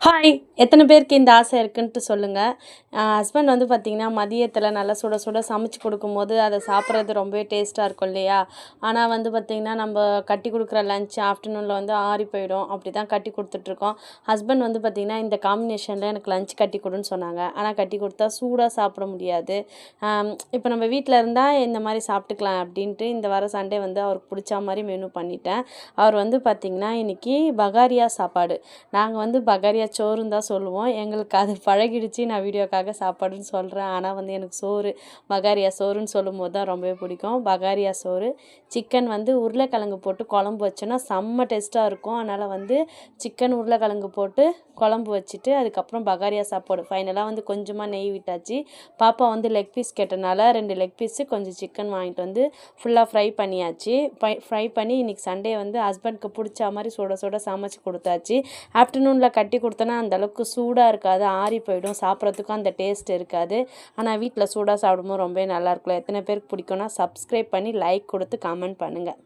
Hi! எத்தனை பேருக்கு இந்த ஆசை இருக்குன்ட்டு சொல்லுங்க. ஹஸ்பண்ட் வந்து பார்த்தீங்கன்னா, மதியத்தில நல்லா சுட சுட சமைச்சு குடுக்கும்போது, அத சாப்பிட்றது ரொம்பவே டேஸ்ட்டா இருக்கும் இல்லையா? ஆனா வந்து பார்த்தீங்கன்னா, நம்ப கட்டி குடுக்குற லஞ்ச் ஆஃப்டர்நூன்ல வந்து ஆறி போயிடும். அப்படி தான் கட்டி குடுத்துட்ருக்கோம். ஹஸ்பண்ட் வந்து பார்த்தீங்கன்னா, இந்த காம்பினேஷன்ல எனக்கு லஞ்ச் கட்டி குடுன்னு சொன்னாங்க. ஆனா கட்டி குடுத்தா சூடா சாப்பிட முடியாது. இப்ப நம்ம வீட்ல இருந்தா இந்த மாரி சாப்பிட்டுக்கலாம் அப்படின்ட்டு, இந்த வாரம் சண்டே வந்து அவருக்கு புடிச்சா மாரி மெனு பண்ணிட்டேன். அவர் வந்து பார்த்தீங்கன்னா, இன்னைக்கு பகாரியா சாப்பாடு. நாங்க வந்து பகாரியா சோறுன்னு தான் சொல்லுவோம். எங்களுக்கு அது பழகிடுச்சு. நான் வீடியோக்காக சாப்பாடுன்னு சொல்றேன். ஆனா வந்து எனக்கு சோறு, பகாரியா சோறுன்னு சொல்லும்போது தான் ரொம்பவே பிடிக்கும். பகாரியா சோறு, சிக்கன் வந்து உருளைக்கிழங்கு போட்டு குழம்பு வச்சோன்னா செம்ம டேஸ்ட்டா இருக்கும். அதனால வந்து சிக்கன் உருளைக்கிழங்கு போட்டு குழம்பு வச்சுட்டு, அதுக்கப்புறம் பகாரியா சாப்பாடு. ஃபைனலா வந்து கொஞ்சமா நெய் விட்டாச்சு. பாப்பா வந்து லெக் பீஸ் கேட்டனால 2 லெக் பீஸு, கொஞ்சம் சிக்கன் வாங்கிட்டு வந்து ஃபுல்லா ஃப்ரை பண்ணியாச்சு. ஃப்ரை பண்ணி இன்னைக்கு சண்டே வந்து ஹஸ்பண்ட்க்கு புடிச்சா மாரி சுட சுட சமைச்சு குடுத்தாச்சு. ஆஃப்டர்நூனில் கட்டி கொடுத்தோன்னா அந்தளவுக்கு சூடாக இருக்காது, ஆறி போயிடும். சாப்பிட்றதுக்கும் அந்த டேஸ்ட் இருக்காது. ஆனால் வீட்டில் சூடாக சாப்பிடும்போது ரொம்பவே நல்லாயிருக்கும்ல. எத்தனை பேருக்கு பிடிக்கும்னா சப்ஸ்கிரைப் பண்ணி லைக் கொடுத்து கமெண்ட் பண்ணுங்கள்.